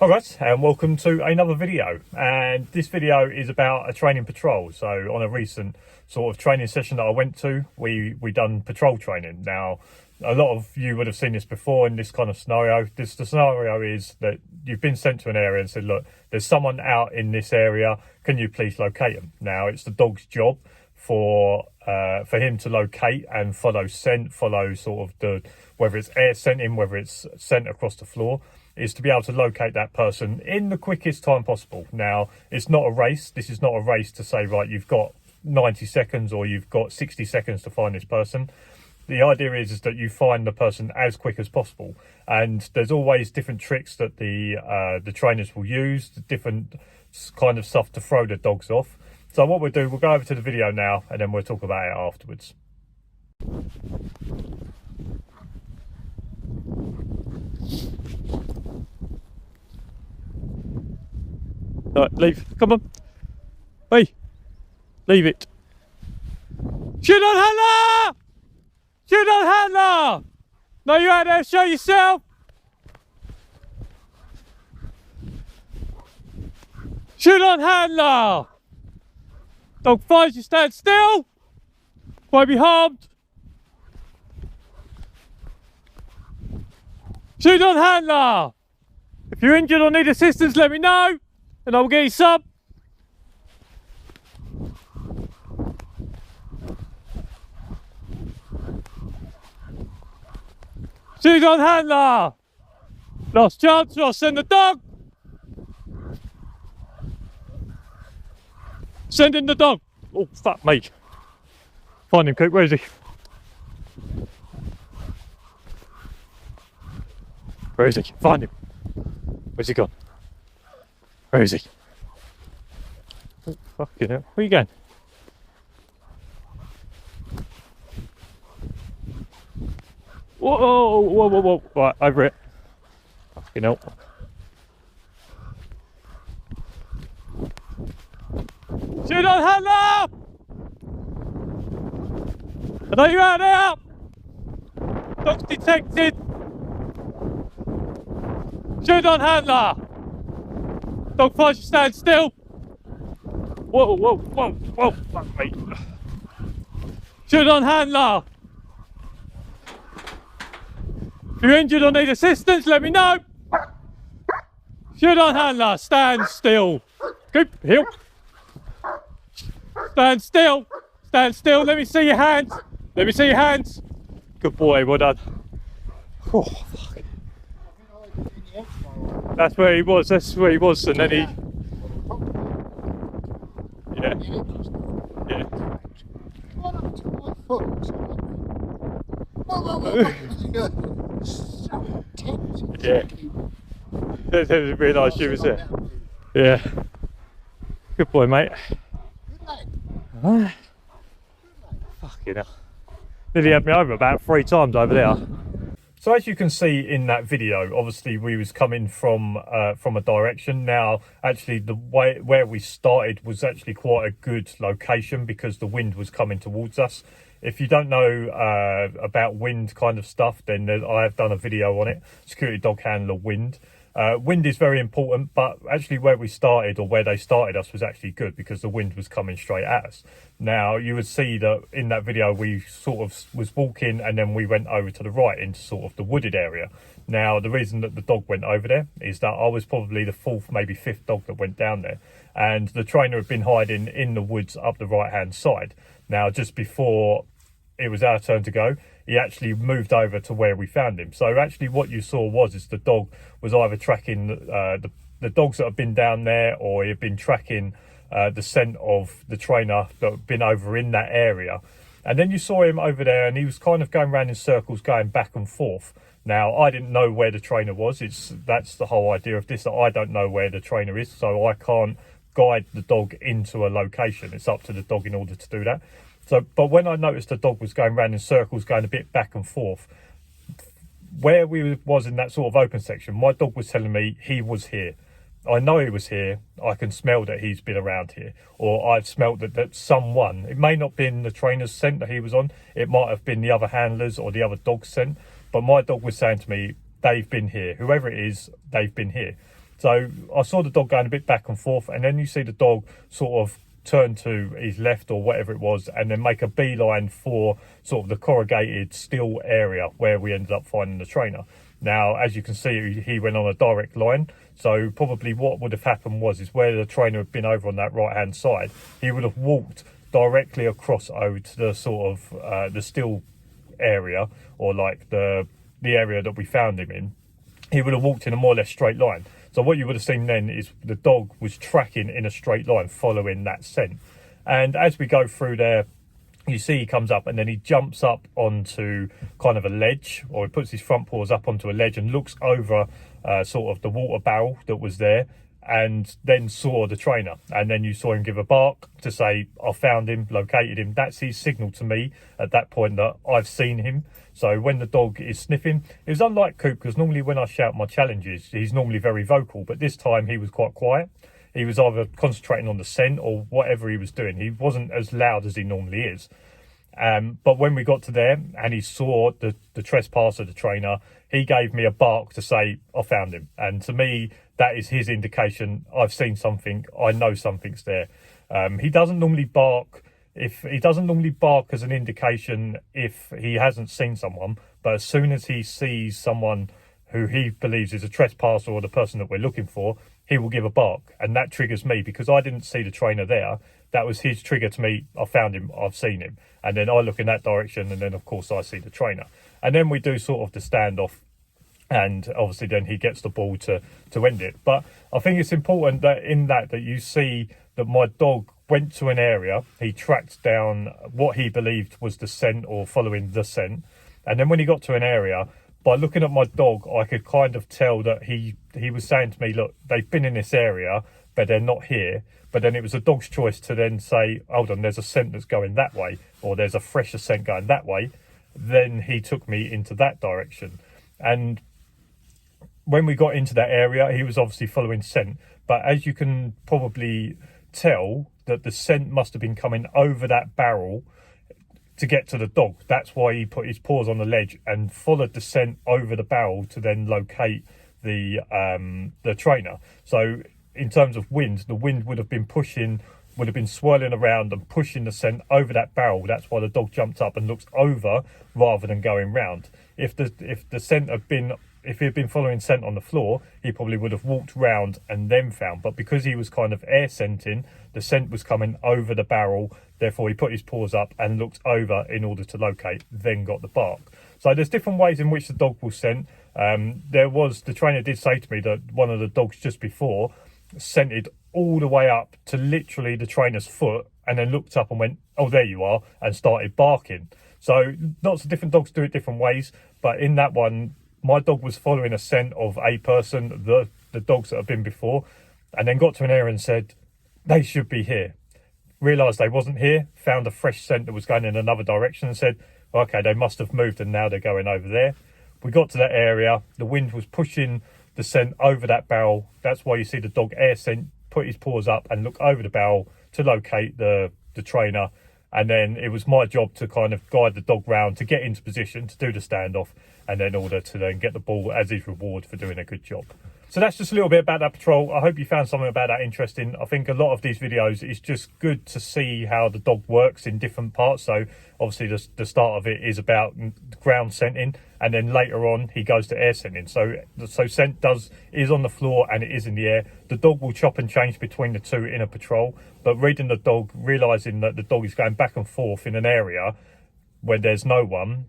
Hi guys, and welcome to another video. And this video is about a training patrol. So on a recent sort of training session that I went to, we done patrol training. Now, a lot of you would have seen this before in this kind of scenario. The scenario is that you've been sent to an area and said, look, there's someone out in this area, can you please locate them? Now, it's the dog's job for him to locate and follow scent, follow sort of whether it's air scenting, whether it's scent across the floor, is to be able to locate that person in the quickest time possible. Now, it's not a race. This is not a race to say, right, you've got 90 seconds or you've got 60 seconds to find this person. The idea is that you find the person as quick as possible. And there's always different tricks that the trainers will use, different kind of stuff to throw the dogs off. So what we'll do, we'll go over to the video now and then we'll talk about it afterwards. Right, leave. Come on. Hey, leave it. Shoot on handler! Shoot on handler! No, you out there, show yourself! Shoot on handler! Dog finds you, stand still! Won't be harmed! Shoot on handler! If you're injured or need assistance, let me know, and I'll get you some. Shoot on handler! Last chance, I'll send the dog! Send in the dog! Oh, fuck me. Find him, Coop, where is he? Where is he? Find him. Where's he gone? Where is he? Oh, fucking hell. Where are you going? Whoa, whoa, whoa, whoa. Right, over it. Fucking hell. Shoot on handler! I know you're out there! Dog's detected! Shoot on handler! Dog finds you, stand still! Whoa, whoa, whoa, whoa, fuck me. Shoot on handler! If you're injured or need assistance, let me know! Shoot on handler, stand still! Keep heel! Stand still! Stand still, let me see your hands! Let me see your hands! Good boy, well done. Oh, fuck. That's where he was, and then he... Yeah. Yeah. Yeah. I didn't realise she was there. Yeah. Good boy, mate. Fucking hell. Nearly had me over about 3 times over there. So as you can see in that video, obviously we was coming from a direction. Now, actually, the way where we started was actually quite a good location because the wind was coming towards us. If you don't know about wind kind of stuff, then I have done a video on it. Security dog handler wind. Wind is very important, but actually where we started, or where they started us, was actually good because the wind was coming straight at us. Now, you would see that in that video we sort of was walking and then we went over to the right into sort of the wooded area. Now, the reason that the dog went over there is that I was probably the 4th, maybe 5th dog that went down there. And the trainer had been hiding in the woods up the right-hand side. Now, just before it was our turn to go, he actually moved over to where we found him. So actually what you saw is the dog was either tracking the dogs that have been down there, or he had been tracking the scent of the trainer that had been over in that area. And then you saw him over there and he was kind of going around in circles, going back and forth. Now, I didn't know where the trainer was. That's the whole idea of this, that I don't know where the trainer is, so I can't guide the dog into a location. It's up to the dog in order to do that. So, but when I noticed the dog was going around in circles, going a bit back and forth, where we was in that sort of open section, my dog was telling me he was here. I know he was here. I can smell that he's been around here. Or I've smelled that someone, it may not have been the trainer's scent that he was on, it might have been the other handlers or the other dog's scent, but my dog was saying to me, they've been here. Whoever it is, they've been here. So I saw the dog going a bit back and forth, and then you see the dog sort of turn to his left or whatever it was, and then make a beeline for sort of the corrugated steel area where we ended up finding the trainer. Now, as you can see, he went on a direct line. So probably what would have happened is where the trainer had been over on that right hand side, he would have walked directly across over to the sort of the steel area, or like the area that we found him in. He would have walked in a more or less straight line. So what you would have seen then is the dog was tracking in a straight line, following that scent. And as we go through there, you see he comes up and then he jumps up onto kind of a ledge, or he puts his front paws up onto a ledge and looks over sort of the water barrel that was there, and then saw the trainer. And then you saw him give a bark to say, I found him, located him. That's his signal to me at that point that I've seen him. So when the dog is sniffing, it was unlike Coop, because normally when I shout my challenges, he's normally very vocal, but this time he was quite quiet. He was either concentrating on the scent or whatever he was doing. He wasn't as loud as he normally is. But when we got to there and he saw the trespasser, the trainer, he gave me a bark to say, I found him. And to me, that is his indication. I've seen something. I know something's there. He doesn't normally bark. He doesn't normally bark as an indication if he hasn't seen someone, but as soon as he sees someone who he believes is a trespasser or the person that we're looking for, he will give a bark. And that triggers me, because I didn't see the trainer there. That was his trigger to me. I found him, I've seen him. And then I look in that direction, and then of course I see the trainer. And then we do sort of the standoff, and obviously then he gets the ball to end it. But I think it's important that in that you see that my dog went to an area, he tracked down what he believed was the scent, or following the scent. And then when he got to an area, by looking at my dog, I could kind of tell that he was saying to me, look, they've been in this area, but they're not here. But then it was the dog's choice to then say, hold on, there's a scent that's going that way, or there's a fresher scent going that way. Then he took me into that direction. And when we got into that area, he was obviously following scent. But as you can probably tell, that the scent must have been coming over that barrel to get to the dog. That's why he put his paws on the ledge and followed the scent over the barrel to then locate the trainer. So in terms of wind, the wind would have been swirling around and pushing the scent over that barrel. That's why the dog jumped up and looks over rather than going round. If he had been following scent on the floor, he probably would have walked round and then found. But because he was kind of air scenting, the scent was coming over the barrel. Therefore, he put his paws up and looked over in order to locate, then got the bark. So there's different ways in which the dog will scent. The trainer did say to me that one of the dogs just before scented all the way up to literally the trainer's foot, and then looked up and went, oh, there you are, and started barking. So lots of different dogs do it different ways. But in that one, my dog was following a scent of a person, the dogs that have been before, and then got to an area and said, they should be here. Realised they wasn't here, found a fresh scent that was going in another direction and said, okay, they must have moved and now they're going over there. We got to that area, the wind was pushing the scent over that barrel. That's why you see the dog air scent, put his paws up and look over the barrel to locate the trainer. And then it was my job to kind of guide the dog round to get into position to do the standoff, and then order to then get the ball as his reward for doing a good job. So that's just a little bit about that patrol. I hope you found something about that interesting. I think a lot of these videos, it's just good to see how the dog works in different parts. So obviously the start of it is about ground scenting, and then later on he goes to air scenting. So scent is on the floor and it is in the air. The dog will chop and change between the two in a patrol, but reading the dog, realizing that the dog is going back and forth in an area where there's no one,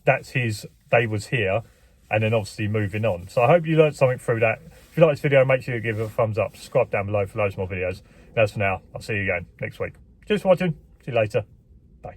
that's his they was here, and then obviously moving on. So I hope you learned something through that. If you like this video, make sure you give it a thumbs up, subscribe down below for loads more videos. And as for now, I'll see you again next week. Cheers for watching, see you later. Bye.